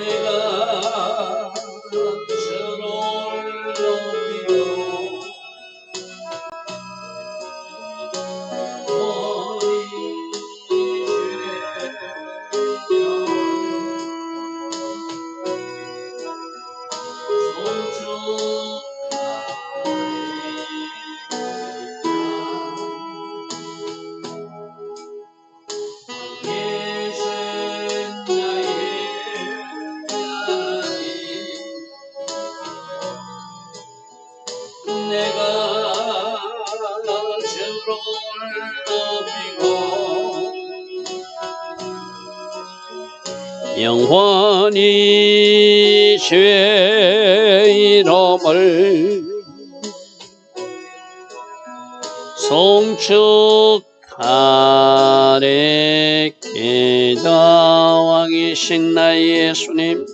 내가 저를 높이고 내가 저를 높이고 영원히 주의 이름을 송축하리이다. 왕이신 나의 예수님,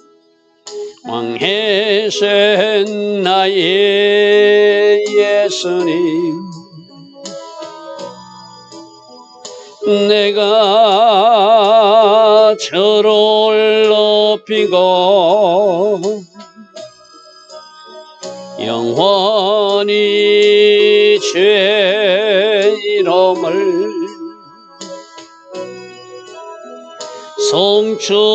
왕이신 나의 예수님, 내가 저를 높이고 영원히 주의 이름을 송축하리이다.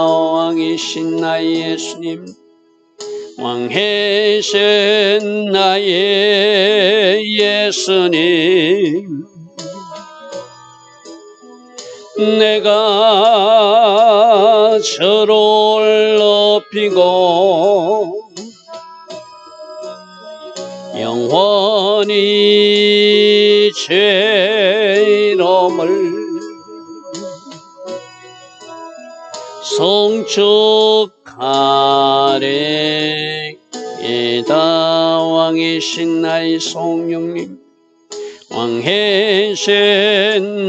왕이신 나의 예수님, 왕이신 나의 예수님, 내가 저를 높이고 영원히 주의 이름을 송축하리이다. 왕이신 나의 성령님, 왕이신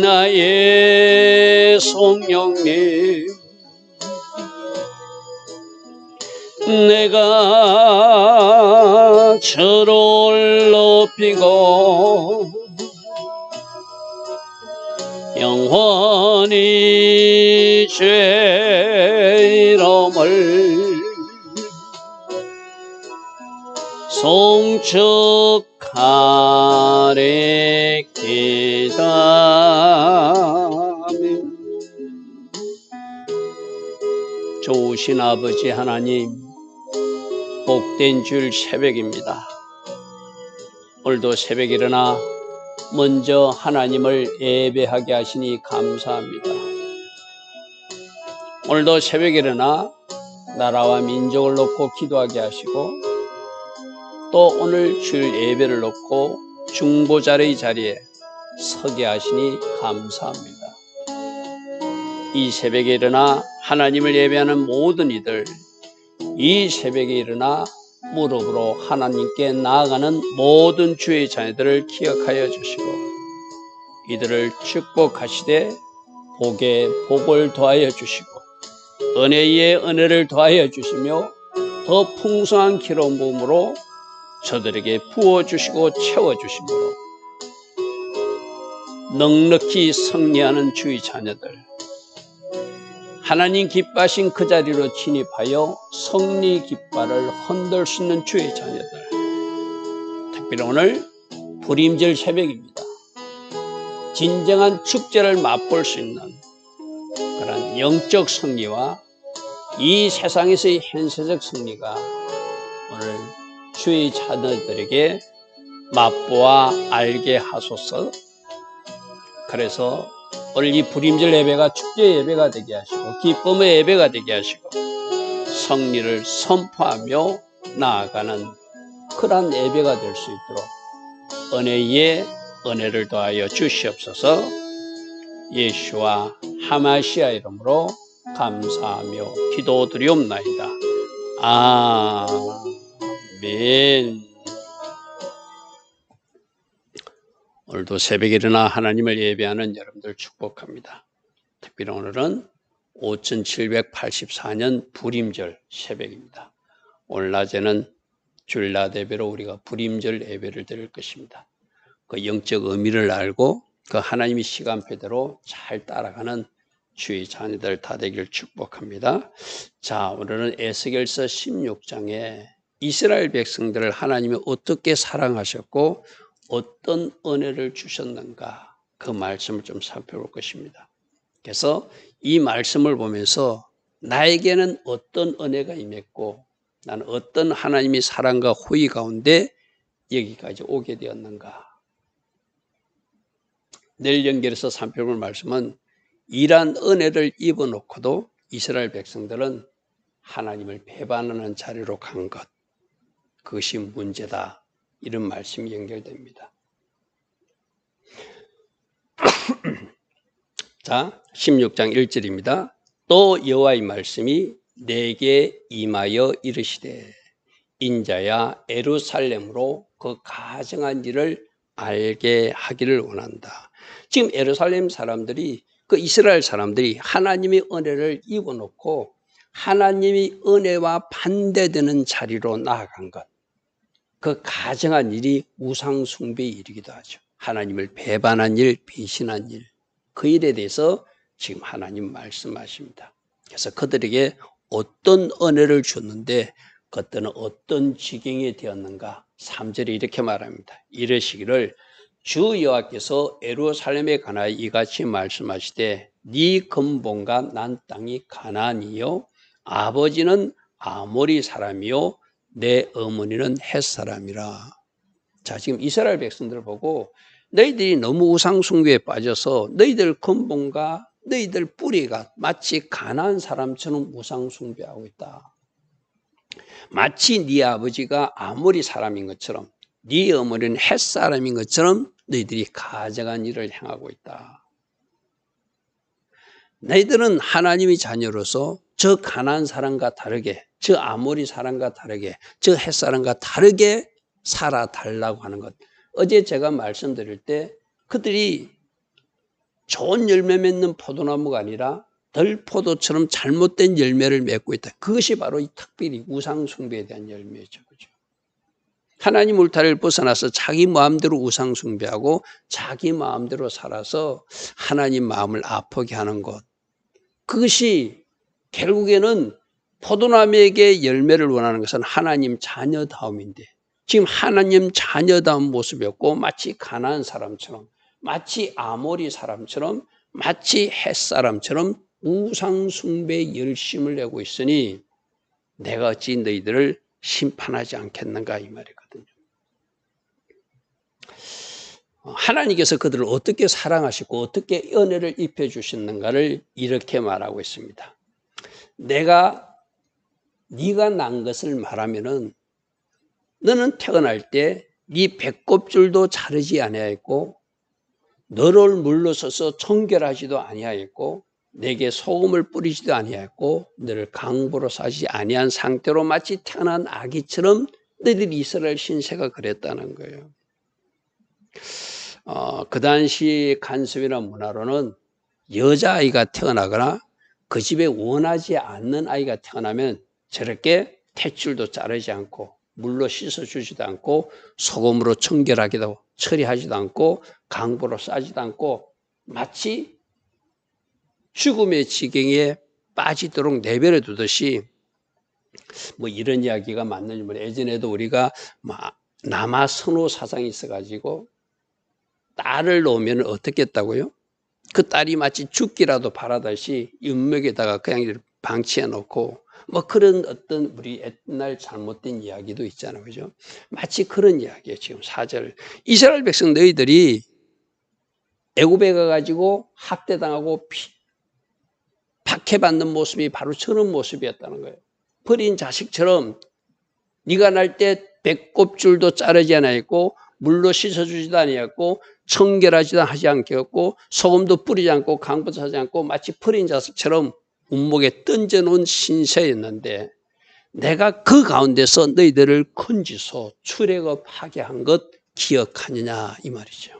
나의 성령님, 내가 저를 높이고 영원히 주의 이름을 송축하리이다. 아멘. 좋으신 아버지 하나님, 복된 주일 새벽입니다. 오늘도 새벽에 일어나 먼저 하나님을 예배하게 하시니 감사합니다. 오늘도 새벽에 일어나 나라와 민족을 놓고 기도하게 하시고 또 오늘 주일 예배를 놓고 중보자의 자리에 서게 하시니 감사합니다. 이 새벽에 일어나 하나님을 예배하는 모든 이들, 이 새벽에 일어나 무릎으로 하나님께 나아가는 모든 주의 자녀들을 기억하여 주시고 이들을 축복하시되 복에 복을 더하여 주시고 은혜에 은혜를 더하여 주시며 더 풍성한 기름 부음으로 저들에게 부어주시고 채워주시므로 넉넉히 승리하는 주의 자녀들, 하나님 기뻐하신 그 자리로 진입하여 승리 깃발을 흔들 수 있는 주의 자녀들, 특별히 오늘 불임절 새벽입니다. 진정한 축제를 맛볼 수 있는 그런 영적 승리와 이 세상에서의 현세적 승리가 오늘 주의 자녀들에게 맛보아 알게 하소서. 그래서 오늘 이 불임절 예배가 축제 예배가 되게 하시고 기쁨의 예배가 되게 하시고 승리를 선포하며 나아가는 그러한 예배가 될 수 있도록 은혜에 은혜를 더하여 주시옵소서. 예수와 하마시아 이름으로 감사하며 기도드리옵나이다. 아멘. 오늘도 새벽에 일어나 하나님을 예배하는 여러분들 축복합니다. 특별히 오늘은 5784년 불임절 새벽입니다. 오늘 낮에는 주일낮 예배로 우리가 불임절 예배를 드릴 것입니다. 그 영적 의미를 알고 그 하나님의 시간표대로 잘 따라가는 주의 자녀들 다 되기를 축복합니다. 자, 오늘은 에스겔서 16장에 이스라엘 백성들을 하나님이 어떻게 사랑하셨고 어떤 은혜를 주셨는가 그 말씀을 좀 살펴볼 것입니다. 그래서 이 말씀을 보면서 나에게는 어떤 은혜가 임했고 나는 어떤 하나님의 사랑과 호의 가운데 여기까지 오게 되었는가. 내일 연결해서 살펴볼 말씀은 이러한 은혜를 입어놓고도 이스라엘 백성들은 하나님을 배반하는 자리로 간 것, 그것이 문제다. 이런 말씀이 연결됩니다. 자, 16장 1절입니다. 또 여호와의 말씀이 내게 임하여 이르시되 인자야 예루살렘으로 그 가증한 일을 알게 하기를 원한다. 지금 예루살렘 사람들이 그 이스라엘 사람들이 하나님의 은혜를 입어놓고 하나님의 은혜와 반대되는 자리로 나아간 것. 그 가증한 일이 우상 숭배의 일이기도 하죠. 하나님을 배반한 일, 배신한 일. 그 일에 대해서 지금 하나님 말씀하십니다. 그래서 그들에게 어떤 은혜를 줬는데 그때는 어떤 지경이 되었는가? 3절에 이렇게 말합니다. 이르시기를 주 여호와께서 예루살렘에 관하여 이같이 말씀하시되 네 근본과 난 땅이 가나안이요 아버지는 아모리 사람이요 내 어머니는 헷 사람이라. 자, 지금 이스라엘 백성들을 보고 너희들이 너무 우상 숭배에 빠져서 너희들 근본과 너희들 뿌리가 마치 가나안 사람처럼 우상 숭배하고 있다. 마치 네 아버지가 아모리 사람인 것처럼 네 어머니는 헷 사람인 것처럼 너희들이 가증한 일을 행하고 있다. 너희들은 하나님의 자녀로서 저 가나안 사람과 다르게, 저 아모리 사람과 다르게, 저 헷 사람과 다르게 살아달라고 하는 것. 어제 제가 말씀드릴 때 그들이 좋은 열매 맺는 포도나무가 아니라 덜포도처럼 잘못된 열매를 맺고 있다. 그것이 바로 이 특별히 우상 숭배에 대한 열매죠. 그죠? 하나님 울타리를 벗어나서 자기 마음대로 우상 숭배하고 자기 마음대로 살아서 하나님 마음을 아프게 하는 것. 그것이 결국에는 포도나무에게 열매를 원하는 것은 하나님 자녀다움인데 지금 하나님 자녀다운 모습이었고 마치 가나안 사람처럼 마치 아모리 사람처럼 마치 헷 사람처럼 우상 숭배에 열심을 내고 있으니 내가 어찌 너희들을 심판하지 않겠는가 이 말이거든요. 하나님께서 그들을 어떻게 사랑하시고 어떻게 은혜를 입혀 주셨는가를 이렇게 말하고 있습니다. 네가 난 것을 말하면은 너는 태어날 때 네 배꼽줄도 자르지 아니하였고 너를 물러서서 청결하지도 아니하였고 내게 소금을 뿌리지도 아니하였고 너를 강보로 싸지 아니한 상태로 마치 태어난 아기처럼 너희들이 이스라엘 신세가 그랬다는 거예요. 그 당시 간섭이나 문화로는 여자아이가 태어나거나 그 집에 원하지 않는 아이가 태어나면 저렇게 탯줄도 자르지 않고 물로 씻어주지도 않고 소금으로 청결하기도 처리하지도 않고 강보로 싸지도 않고 마치 죽음의 지경에 빠지도록 내버려 두듯이 뭐 이런 이야기가 맞는지 모르겠어요. 예전에도 우리가 남아 선호 사상이 있어가지고 딸을 놓으면 어떻게 했다고요? 그 딸이 마치 죽기라도 바라듯이 윤맥에다가 그냥 방치해 놓고 뭐 그런 어떤 우리 옛날 잘못된 이야기도 있잖아요. 그죠? 마치 그런 이야기예요. 지금 4절. 이스라엘 백성 너희들이 애굽에 가가지고 학대당하고 박해받는 모습이 바로 저런 모습이었다는 거예요. 버린 자식처럼 네가 날 때 배꼽줄도 자르지 않았고 물로 씻어주지도 아니었고 청결하지도 하지 않겠고 소금도 뿌리지 않고 강보도 하지 않고 마치 버린 자식처럼 운목에 던져놓은 신세였는데 내가 그 가운데서 너희들을 건지소 출애굽하게 한 것 기억하느냐 이 말이죠.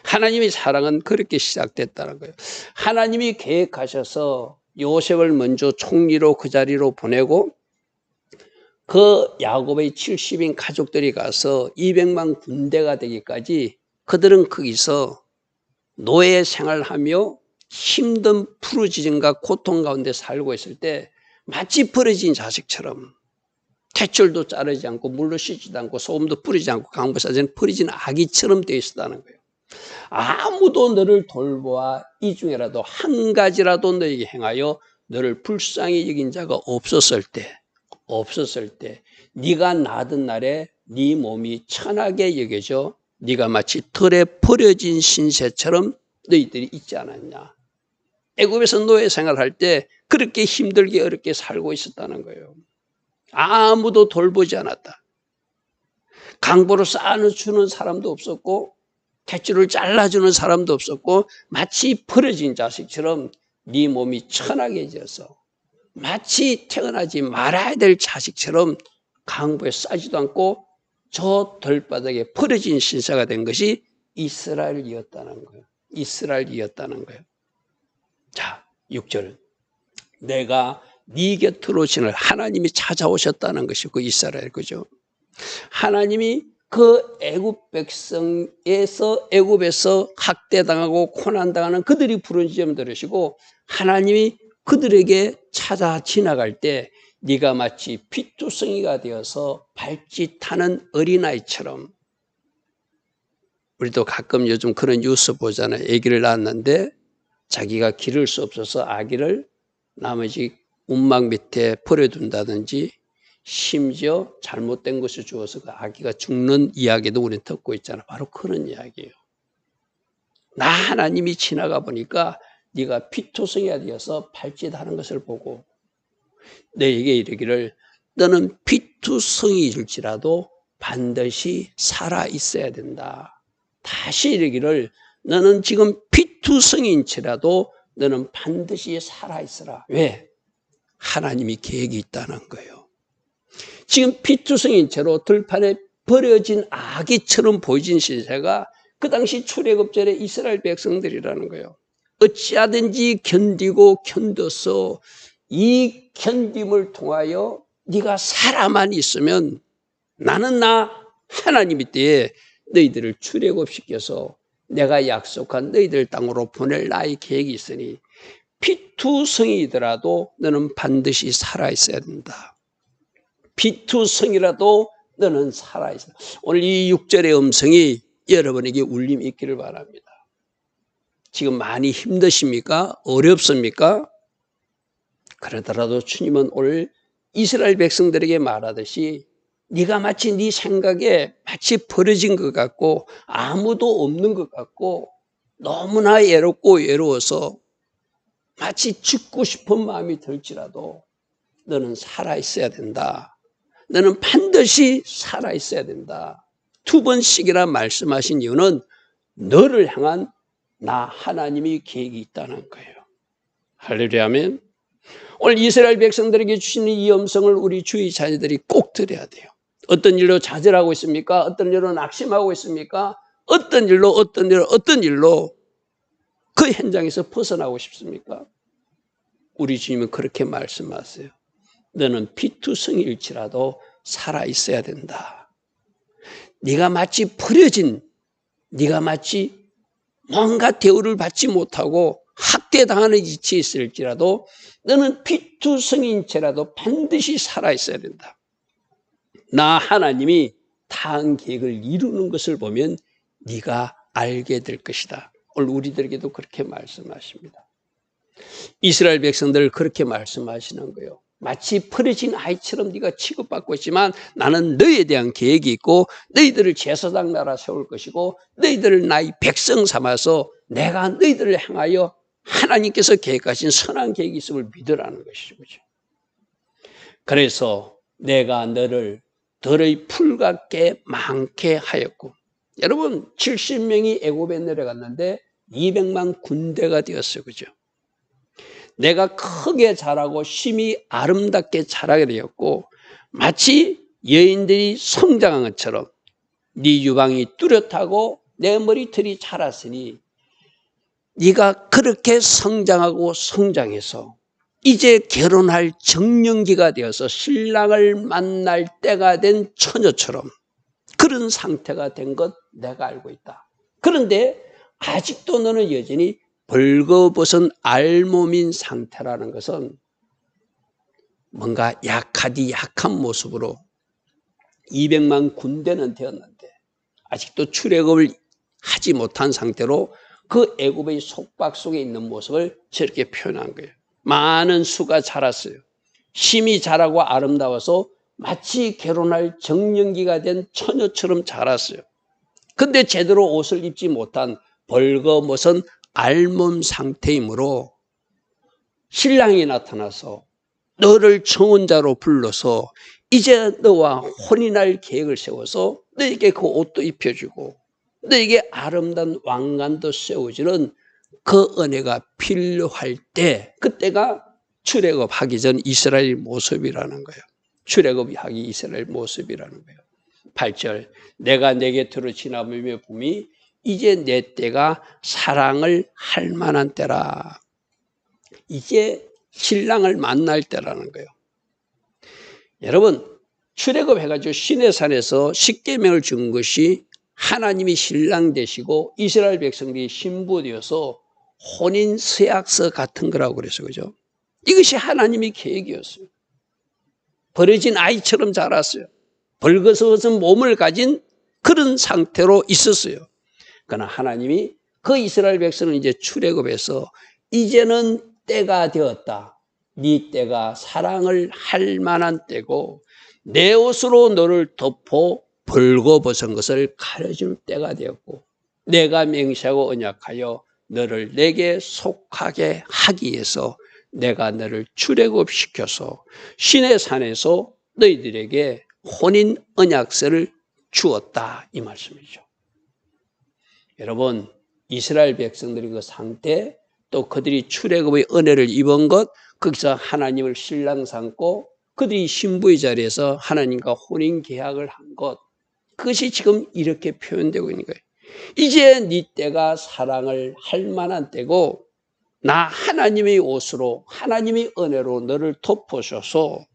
하나님의 사랑은 그렇게 시작됐다는 거예요. 하나님이 계획하셔서 요셉을 먼저 총리로 그 자리로 보내고 그 야곱의 70인 가족들이 가서 200만 군대가 되기까지 그들은 거기서 노예 생활하며 힘든 부르짖음과 고통 가운데 살고 있을 때 마치 버려진 자식처럼 탯줄도 자르지 않고 물로 씻지도 않고 소금도 뿌리지 않고 강보사전 버려진 아기처럼 되어 있었다는 거예요. 아무도 너를 돌보아 이 중에라도 한 가지라도 너에게 행하여 너를 불쌍히 여긴 자가 없었을 때 네가 낳던 날에 네 몸이 천하게 여겨져 네가 마치 털에 버려진 신세처럼 너희들이 있지 않았냐. 애굽에서 노예 생활할 때 그렇게 힘들게 어렵게 살고 있었다는 거예요. 아무도 돌보지 않았다. 강보로 쌓아주는 사람도 없었고 탯줄을 잘라주는 사람도 없었고 마치 버려진 자식처럼 네 몸이 천하게 져서 마치 태어나지 말아야 될 자식처럼 강보에 싸지도 않고 저 들바닥에 버려진 신사가 된 것이 이스라엘이었다는 거예요. 이스라엘이었다는 거예요. 자, 6절은 내가 네 곁으로 지날 하나님이 찾아오셨다는 것이 그 이스라엘, 그죠? 하나님이 그 애굽 애굽에서 학대당하고 고난당하는 그들이 부르짖음 들으시고 하나님이 그들에게 찾아 지나갈 때 네가 마치 피투성이가 되어서 발짓하는 어린아이처럼, 우리도 가끔 요즘 그런 뉴스 보잖아요. 아기를 낳았는데 자기가 기를 수 없어서 아기를 나머지 움막 밑에 버려둔다든지 심지어 잘못된 것을 주어서 그 아기가 죽는 이야기도 우리는 듣고 있잖아. 바로 그런 이야기예요. 나 하나님이 지나가 보니까 네가 피투성이가 되어서 발짓하는 것을 보고 너에게 이르기를 너는 피투성이일지라도 반드시 살아 있어야 된다. 다시 이르기를 너는 지금 피투성인지라도 너는 반드시 살아 있어라. 왜? 하나님이 계획이 있다는 거예요. 지금 피투성인 채로 들판에 버려진 아기처럼 보이진 신세가 그 당시 출애굽절의 이스라엘 백성들이라는 거예요. 어찌하든지 견디고 견뎌서 이 견딤을 통하여 네가 살아만 있으면 나는 나 하나님이 때에 너희들을 출애굽시켜서 내가 약속한 너희들 땅으로 보낼 나의 계획이 있으니 피투성이더라도 너는 반드시 살아있어야 된다. 피투성이라도 너는 살아있어야 된다. 오늘 이 6절의 음성이 여러분에게 울림이 있기를 바랍니다. 지금 많이 힘드십니까? 어렵습니까? 그러더라도 주님은 오늘 이스라엘 백성들에게 말하듯이 네가 마치 네 생각에 마치 버려진 것 같고 아무도 없는 것 같고 너무나 외로워서 마치 죽고 싶은 마음이 들지라도 너는 살아있어야 된다. 너는 반드시 살아있어야 된다. 2번씩이나 말씀하신 이유는 너를 향한 나 하나님이 계획이 있다는 거예요. 할렐루야 아멘. 오늘 이스라엘 백성들에게 주시는 이 음성을 우리 주의 자녀들이 꼭 들어야 돼요. 어떤 일로 좌절하고 있습니까? 어떤 일로 낙심하고 있습니까? 어떤 일로 그 현장에서 벗어나고 싶습니까? 우리 주님은 그렇게 말씀하세요. 너는 피투성일지라도 살아있어야 된다. 네가 마치 버려진, 네가 마치 뭔가 대우를 받지 못하고 학대당하는 위치에 있을지라도 너는 피투성인 채라도 반드시 살아있어야 된다. 나 하나님이 다한 계획을 이루는 것을 보면 네가 알게 될 것이다. 오늘 우리들에게도 그렇게 말씀하십니다. 이스라엘 백성들을 그렇게 말씀하시는 거예요. 마치 버려진 아이처럼 네가 취급받고 있지만 나는 너희에 대한 계획이 있고 너희들을 제사장 나라 세울 것이고 너희들을 나의 백성 삼아서 내가 너희들을 향하여 하나님께서 계획하신 선한 계획이 있음을 믿으라는 것이죠. 그래서 내가 너를 들의 풀 같게 많게 하였고, 여러분 70명이 애굽에 내려갔는데 200만 군대가 되었어요. 그죠? 내가 크게 자라고 심히 아름답게 자라게 되었고 마치 여인들이 성장한 것처럼 네 유방이 뚜렷하고 내 머리털이 자랐으니 네가 그렇게 성장하고 성장해서 이제 결혼할 정년기가 되어서 신랑을 만날 때가 된 처녀처럼 그런 상태가 된 것 내가 알고 있다. 그런데 아직도 너는 여전히 벌거벗은 알몸인 상태라는 것은 뭔가 약한 모습으로 200만 군대는 되었는데 아직도 출애굽을 하지 못한 상태로 그 애굽의 속박 속에 있는 모습을 저렇게 표현한 거예요. 많은 수가 자랐어요. 심이 자라고 아름다워서 마치 결혼할 정년기가 된 처녀처럼 자랐어요. 근데 제대로 옷을 입지 못한 벌거벗은 알몸 상태이므로 신랑이 나타나서 너를 청혼자로 불러서 이제 너와 혼인할 계획을 세워서 너에게 그 옷도 입혀주고 너에게 아름다운 왕관도 세워주는 그 은혜가 필요할 때, 그때가 출애굽하기 전 이스라엘 모습이라는 거예요. 출애굽하기 이스라엘 모습이라는 거예요. 8절, 내가 내게 들어 지나물며 봄이 이제 내 때가 사랑을 할 만한 때라. 이제 신랑을 만날 때라는 거예요. 여러분, 출애굽해가지고 시내산에서 십계명을 준 것이 하나님이 신랑 되시고 이스라엘 백성들이 신부 되어서 혼인 서약서 같은 거라고 그래서 그죠? 이것이 하나님의 계획이었어요. 버려진 아이처럼 자랐어요. 벌거벗은 몸을 가진 그런 상태로 있었어요. 그러나 하나님이 그 이스라엘 백성은 이제 출애굽해서 이제는 때가 되었다. 네 때가 사랑을 할 만한 때고 내 옷으로 너를 덮어 벌거벗은 것을 가려줄 때가 되었고 내가 맹세하고 언약하여 너를 내게 속하게 하기 위해서 내가 너를 출애굽시켜서 시내산에서 너희들에게 혼인 언약서를 주었다, 이 말씀이죠. 여러분, 이스라엘 백성들의 그 상태, 또 그들이 출애굽의 은혜를 입은 것, 거기서 하나님을 신랑 삼고 그들이 신부의 자리에서 하나님과 혼인 계약을 한 것, 그것이 지금 이렇게 표현되고 있는 거예요. 이제 네 때가 사랑을 할 만한 때고 나 하나님의 옷으로 하나님의 은혜로 너를 덮으셔서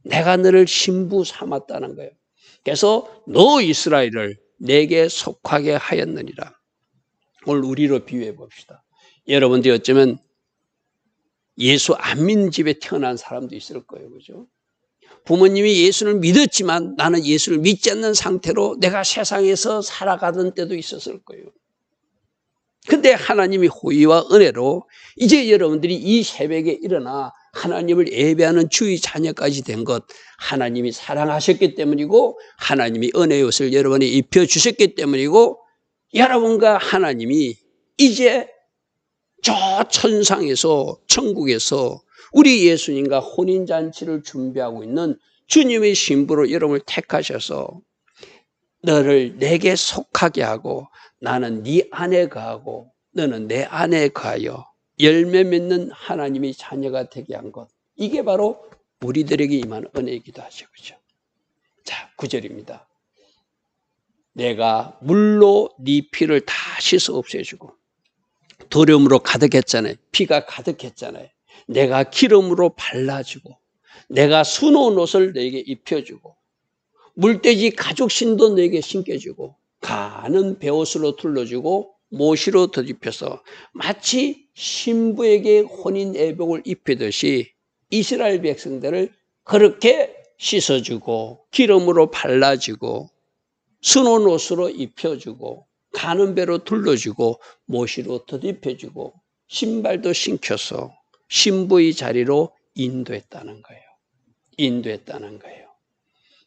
내가 너를 신부 삼았다는 거예요. 그래서 너 이스라엘을 내게 속하게 하였느니라. 오늘 우리로 비유해 봅시다. 여러분들이 어쩌면 예수 안 믿는 집에 태어난 사람도 있을 거예요. 그죠? 부모님이 예수를 믿었지만 나는 예수를 믿지 않는 상태로 내가 세상에서 살아가던 때도 있었을 거예요. 근데 하나님의 호의와 은혜로 이제 여러분들이 이 새벽에 일어나 하나님을 예배하는 주의 자녀까지 된 것, 하나님이 사랑하셨기 때문이고 하나님이 은혜의 옷을 여러분이 입혀주셨기 때문이고 여러분과 하나님이 이제 저 천상에서 천국에서 우리 예수님과 혼인잔치를 준비하고 있는 주님의 신부로 여러분을 택하셔서 너를 내게 속하게 하고 나는 네 안에 거하고 너는 내 안에 거하여 열매 맺는 하나님의 자녀가 되게 한 것, 이게 바로 우리들에게 임한 은혜이기도 하죠. 그렇죠? 자, 9절입니다. 내가 물로 네 피를 다 씻어 없애주고 두려움으로 가득했잖아요. 피가 가득했잖아요. 내가 기름으로 발라주고 내가 수놓은 옷을 너에게 입혀주고 물돼지 가죽신도 너에게 신겨주고 가는 베옷으로 둘러주고 모시로 덧입혀서 마치 신부에게 혼인 애복을 입히듯이 이스라엘 백성들을 그렇게 씻어주고 기름으로 발라주고 수놓은 옷으로 입혀주고 가는 배로 둘러주고 모시로 덧입혀주고 신발도 신겨서 신부의 자리로 인도했다는 거예요. 인도했다는 거예요.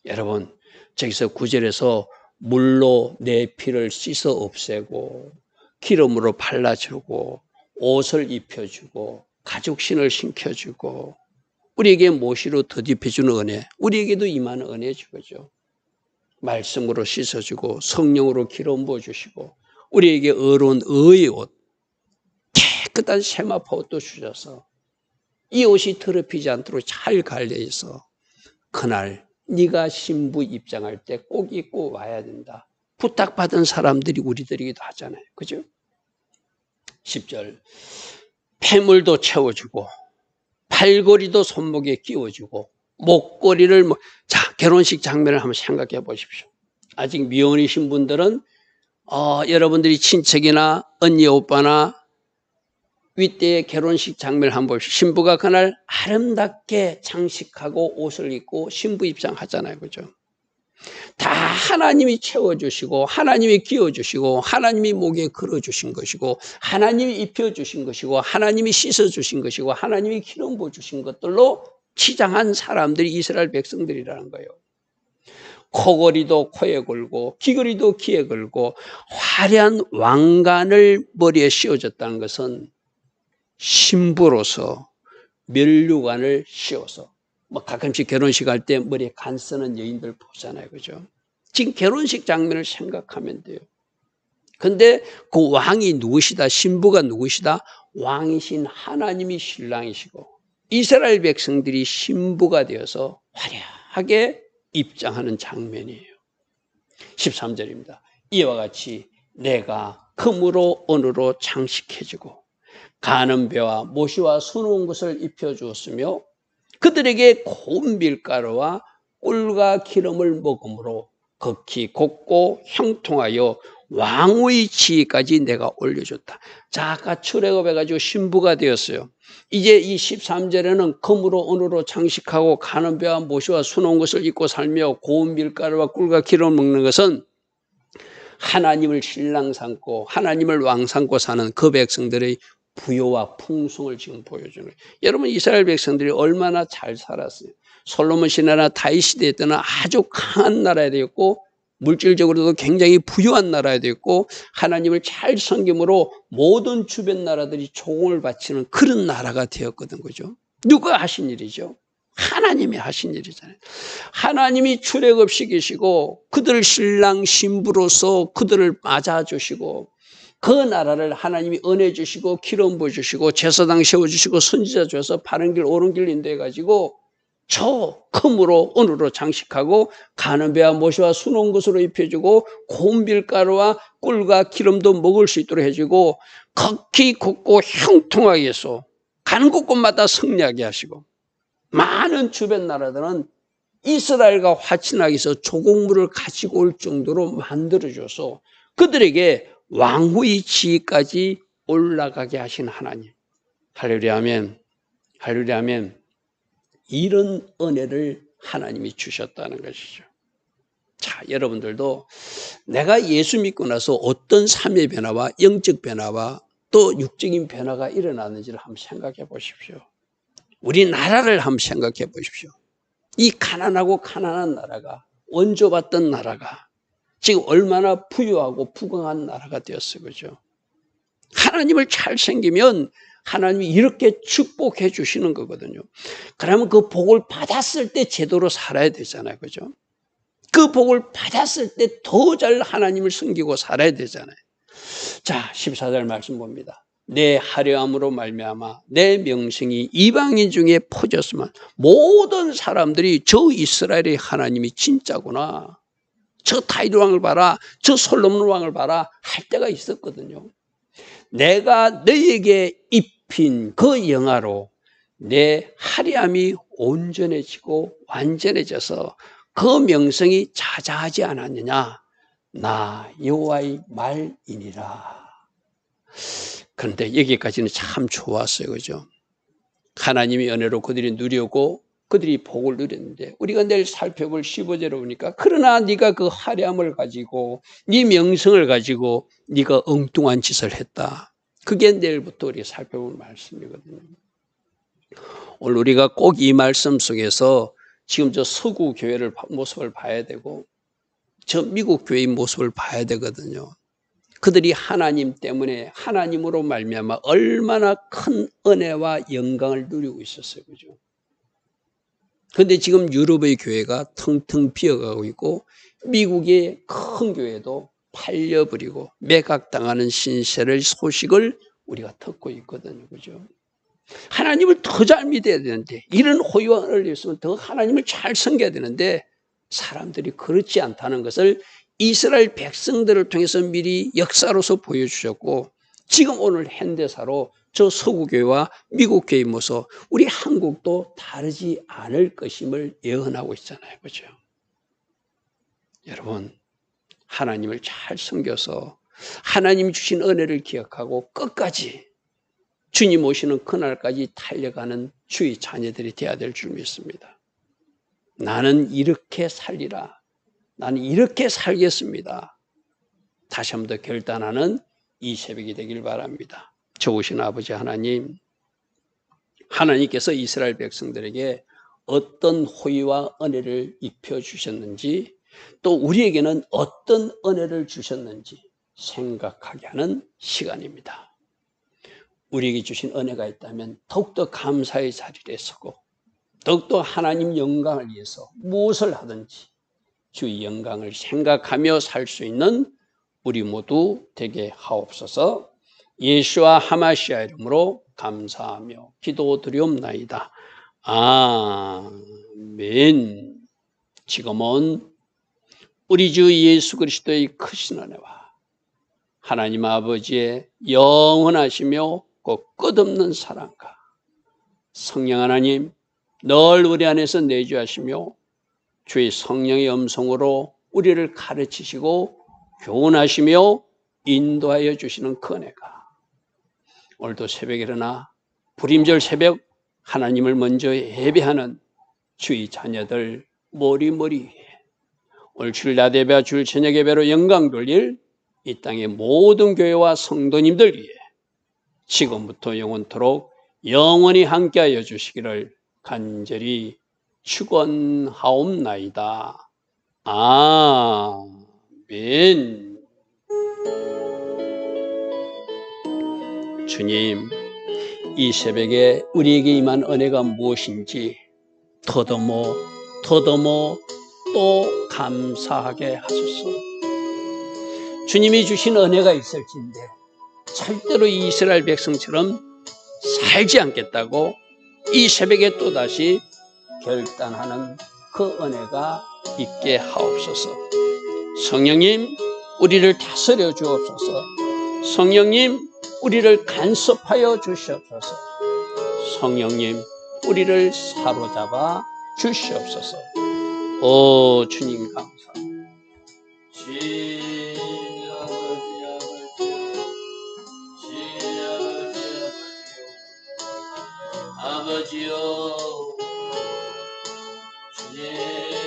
여러분, 저기서 9절에서 물로 내 피를 씻어 없애고 기름으로 발라주고 옷을 입혀주고 가죽신을 신겨주고 우리에게 모시로 덧입혀주는 은혜, 우리에게도 임하는 은혜죠. 그죠? 말씀으로 씻어주고 성령으로 기름 부어주시고 우리에게 어려운 의의 옷, 깨끗한 세마포 옷도 주셔서 이 옷이 더럽히지 않도록 잘 관리해서 그날 네가 신부 입장할 때 꼭 입고 와야 된다. 부탁받은 사람들이 우리들이기도 하잖아요. 그죠? 10절, 폐물도 채워주고 팔걸이도 손목에 끼워주고 목걸이를 자, 결혼식 장면을 한번 생각해 보십시오. 아직 미혼이신 분들은 여러분들이 친척이나 언니 오빠나 윗대의 결혼식 장면을 한번 보십시오. 신부가 그날 아름답게 장식하고 옷을 입고 신부 입장하잖아요. 그죠? 다 하나님이 채워주시고 하나님이 끼워주시고 하나님이 목에 걸어주신 것이고 하나님이 입혀주신 것이고 하나님이 씻어주신 것이고 하나님이 기름 부어주신 것들로 치장한 사람들이 이스라엘 백성들이라는 거예요. 코걸이도 코에 걸고 귀걸이도 귀에 걸고 화려한 왕관을 머리에 씌워졌다는 것은 신부로서 면류관을 씌워서 뭐 가끔씩 결혼식 할 때 머리에 간 쓰는 여인들 보잖아요. 그죠? 지금 결혼식 장면을 생각하면 돼요. 근데 그 왕이 누구시다? 신부가 누구시다? 왕이신 하나님이 신랑이시고 이스라엘 백성들이 신부가 되어서 화려하게 입장하는 장면이에요. 13절입니다. 이와 같이 내가 금으로 은으로 장식해주고 가는 배와 모시와 수놓은 것을 입혀주었으며 그들에게 고운 밀가루와 꿀과 기름을 먹음으로 극히 곱고 형통하여 왕의 지위까지 내가 올려줬다. 자, 아까 출애굽해가지고 신부가 되었어요. 이제 이 13절에는 금으로 은으로 장식하고 가는 배와 모시와 수놓은 것을 입고 살며 고운 밀가루와 꿀과 기름을 먹는 것은 하나님을 신랑 삼고 하나님을 왕 삼고 사는 그 백성들의 부요와 풍성을 지금 보여주는 거예요. 여러분 이스라엘 백성들이 얼마나 잘 살았어요. 솔로몬 시대나 다윗 시대 때는 아주 강한 나라였고 물질적으로도 굉장히 부유한 나라였고 하나님을 잘 섬김으로 모든 주변 나라들이 조공을 바치는 그런 나라가 되었거든. 그죠? 누가 하신 일이죠? 하나님이 하신 일이잖아요. 하나님이 출애굽시키시고 그들을 신랑 신부로서 그들을 맞아주시고 그 나라를 하나님이 은혜 주시고 기름 부어주시고 제사당 세워주시고 선지자 줘서 바른 길 옳은 길 인도해가지고 저 금으로 은으로 장식하고 가는 배와 모시와 수놓은 것으로 입혀주고 고운 밀가루와 꿀과 기름도 먹을 수 있도록 해주고 극히 곱고 형통하게 해서 가는 곳곳마다 승리하게 하시고 많은 주변 나라들은 이스라엘과 화친하게 해서 조공물을 가지고 올 정도로 만들어줘서 그들에게 왕후의 지위까지 올라가게 하신 하나님. 할렐루야 아멘. 할렐루야 아멘. 이런 은혜를 하나님이 주셨다는 것이죠. 자, 여러분들도 내가 예수 믿고 나서 어떤 삶의 변화와 영적 변화와 또 육적인 변화가 일어나는지를 한번 생각해 보십시오. 우리나라를 한번 생각해 보십시오. 이 가난하고 가난한 나라가 원조받던 나라가 지금 얼마나 부유하고 부강한 나라가 되었어요. 그죠? 하나님을 잘 섬기면 하나님이 이렇게 축복해 주시는 거거든요. 그러면 그 복을 받았을 때 제대로 살아야 되잖아요. 그죠? 그 복을 받았을 때 더 잘 하나님을 섬기고 살아야 되잖아요. 자, 14절 말씀 봅니다. 내 화려함으로 말미암아 내 명성이 이방인 중에 퍼졌으면 모든 사람들이 저 이스라엘의 하나님이 진짜구나. 저 다윗 왕을 봐라. 저 솔로몬 왕을 봐라. 할 때가 있었거든요. 내가 너희에게 입힌 그 영화로 내 화려함이 온전해지고 완전해져서 그 명성이 자자하지 않았느냐. 나 여호와의 말이니라. 그런데 여기까지는 참 좋았어요. 그죠? 하나님이 은혜로 그들이 누려고 그들이 복을 누렸는데 우리가 내일 살펴볼 15절에 보니까 그러나 네가 그 화려함을 가지고 네 명성을 가지고 네가 엉뚱한 짓을 했다. 그게 내일부터 우리가 살펴볼 말씀이거든요. 오늘 우리가 꼭 이 말씀 속에서 지금 저 서구 교회를 모습을 봐야 되고 저 미국 교회의 모습을 봐야 되거든요. 그들이 하나님 때문에 하나님으로 말미암아 얼마나 큰 은혜와 영광을 누리고 있었어요. 그죠? 그런데 지금 유럽의 교회가 텅텅 비어가고 있고 미국의 큰 교회도 팔려버리고 매각당하는 신세를 소식을 우리가 듣고 있거든요. 그죠? 하나님을 더 잘 믿어야 되는데 이런 호의와 은혜를 있으면 더 하나님을 잘 섬겨야 되는데 사람들이 그렇지 않다는 것을 이스라엘 백성들을 통해서 미리 역사로서 보여주셨고 지금 오늘 현대사로 저 서구교회와 미국교회의 모습 우리 한국도 다르지 않을 것임을 예언하고 있잖아요. 그렇죠? 여러분 하나님을 잘 섬겨서 하나님 주신 은혜를 기억하고 끝까지 주님 오시는 그날까지 달려가는 주의 자녀들이 되어야 될 줄 믿습니다. 나는 이렇게 살리라. 나는 이렇게 살겠습니다. 다시 한 번 더 결단하는 이 새벽이 되길 바랍니다. 좋으신 아버지 하나님, 하나님께서 이스라엘 백성들에게 어떤 호의와 은혜를 입혀주셨는지, 또 우리에게는 어떤 은혜를 주셨는지 생각하게 하는 시간입니다. 우리에게 주신 은혜가 있다면 더욱더 감사의 자리에 서고 더욱더 하나님 영광을 위해서 무엇을 하든지 주의 영광을 생각하며 살 수 있는 우리 모두 되게 하옵소서. 예수와 하마시아 이름으로 감사하며 기도드리옵나이다. 아멘. 지금은 우리 주 예수 그리스도의 크신 은혜와 하나님 아버지의 영원하시며 곧 끝없는 사랑과 성령 하나님 늘 우리 안에서 내주하시며 주의 성령의 음성으로 우리를 가르치시고 교훈하시며 인도하여 주시는 그 은혜가 오늘도 새벽에 일어나 불임절 새벽 하나님을 먼저 예배하는 주의 자녀들 머리머리에 오늘 주일 낮 예배와 주일 저녁 예배로 영광 돌릴 이 땅의 모든 교회와 성도님들 위해 지금부터 영원토록 영원히 함께하여 주시기를 간절히 축원하옵나이다. 아멘. 주님, 이 새벽에 우리에게 임한 은혜가 무엇인지 더더머 또 감사하게 하소서. 주님이 주신 은혜가 있을진데 절대로 이스라엘 백성처럼 살지 않겠다고 이 새벽에 또다시 결단하는 그 은혜가 있게 하옵소서. 성령님, 우리를 다스려 주옵소서. 성령님, 우리를 간섭하여 주시옵소서. 성령님, 우리를 사로잡아 주시옵소서. 오 주님 감사합니다. 아버지요, 주님.